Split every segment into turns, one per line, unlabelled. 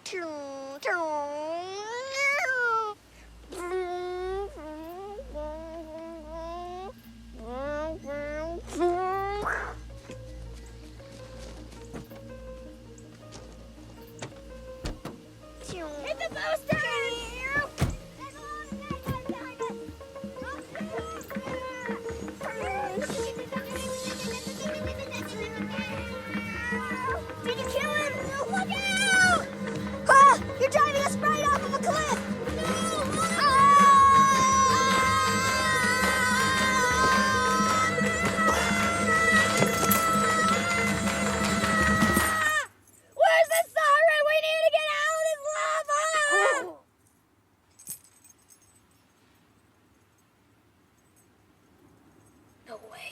Hit the booster! Did you kill him? Look out! Ah, you're driving us right off of a cliff! Where's the siren? We need to get out of this lava! No way.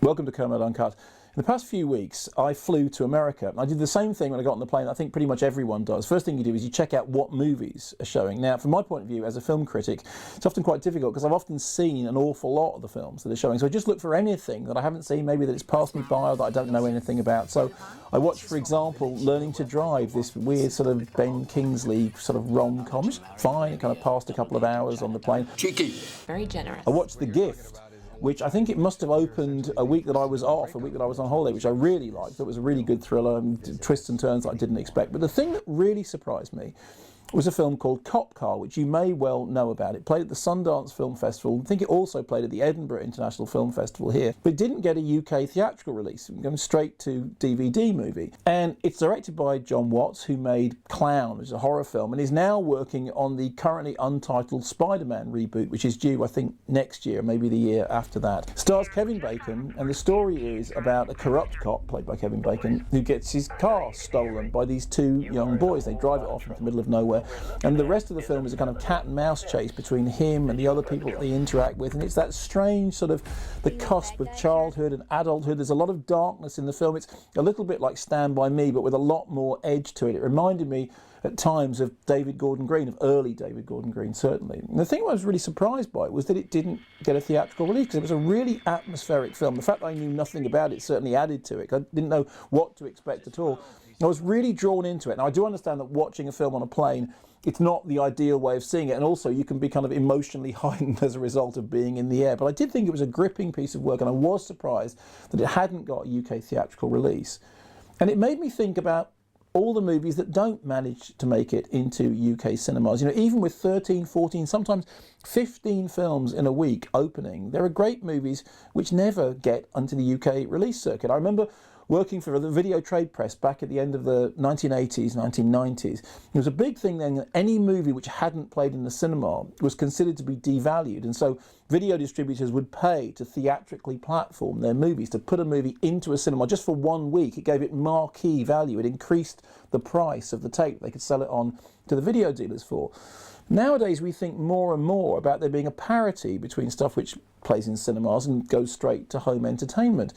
Welcome to Kermode Uncut. In the past few weeks, I flew to America. I did the same thing when I got on the plane. I think pretty much everyone does. First thing you do is you check out what movies are showing. Now, from my point of view as a film critic, it's often quite difficult because I've often seen an awful lot of the films that are showing. So I just look for anything that I haven't seen, maybe that it's passed me by or that I don't know anything about. So I watched, for example, Learning to Drive, this weird sort of Ben Kingsley sort of rom-com. It's fine. It kind of passed a couple of hours on the plane.
Cheeky.
Very generous.
I watched The Gift, which I think it must have opened a week that I was off, a week that I was on holiday, which I really liked. It was a really good thriller, and twists and turns that I didn't expect. But the thing that really surprised me was a film called Cop Car, which you may well know about. It played at the Sundance Film Festival. I think it also played at the Edinburgh International Film Festival here, but it didn't get a UK theatrical release. It went straight to DVD movie. And it's directed by John Watts, who made Clown, which is a horror film, and is now working on the currently untitled Spider-Man reboot, which is due, I think, next year, maybe the year after that. Stars Kevin Bacon, and the story is about a corrupt cop, played by Kevin Bacon, who gets his car stolen by these two young boys. They drive it off into the middle of nowhere. And the rest of the film is a kind of cat and mouse chase between him and the other people that they interact with. And it's that strange sort of the cusp of childhood and adulthood. There's a lot of darkness in the film. It's a little bit like Stand By Me, but with a lot more edge to it. It reminded me at times of David Gordon Green, of early David Gordon Green, certainly. And the thing I was really surprised by was that it didn't get a theatrical release, because it was a really atmospheric film. The fact that I knew nothing about it certainly added to it. I didn't know what to expect at all. I was really drawn into it. Now, I do understand that watching a film on a plane, it's not the ideal way of seeing it, and also you can be kind of emotionally heightened as a result of being in the air. But I did think it was a gripping piece of work, and I was surprised that it hadn't got a UK theatrical release. And it made me think about all the movies that don't manage to make it into UK cinemas. You know, even with 13, 14, sometimes 15 films in a week opening, there are great movies which never get onto the UK release circuit. I remember working for the video trade press back at the end of the 1980s, 1990s. It was a big thing then that any movie which hadn't played in the cinema was considered to be devalued, and so video distributors would pay to theatrically platform their movies, to put a movie into a cinema just for 1 week. It gave it marquee value. It increased the price of the tape they could sell it on to the video dealers for. Nowadays we think more and more about there being a parity between stuff which plays in cinemas and goes straight to home entertainment.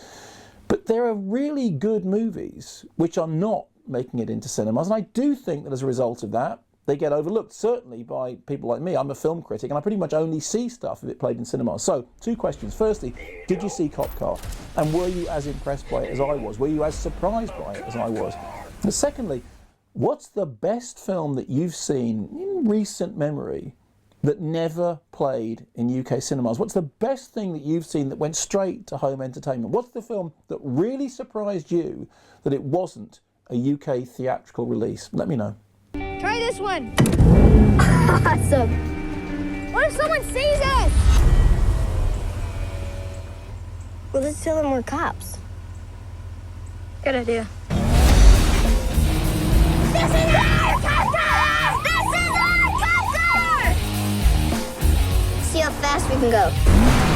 But there are really good movies which are not making it into cinemas, and I do think that as a result of that, they get overlooked, certainly by people like me. I'm a film critic, and I pretty much only see stuff if it played in cinemas. So, two questions. Firstly, did you see Cop Car? And were you as impressed by it as I was? Were you as surprised by it as I was? And secondly, what's the best film that you've seen in recent memory that never played in UK cinemas? What's the best thing that you've seen that went straight to home entertainment? What's the film that really surprised you that it wasn't a UK theatrical release? Let me know.
Try this one. Awesome. What if someone sees us?
Well, let's tell them we're cops.
Good idea. This is our cop car! This is our cop car!
See how fast we can go.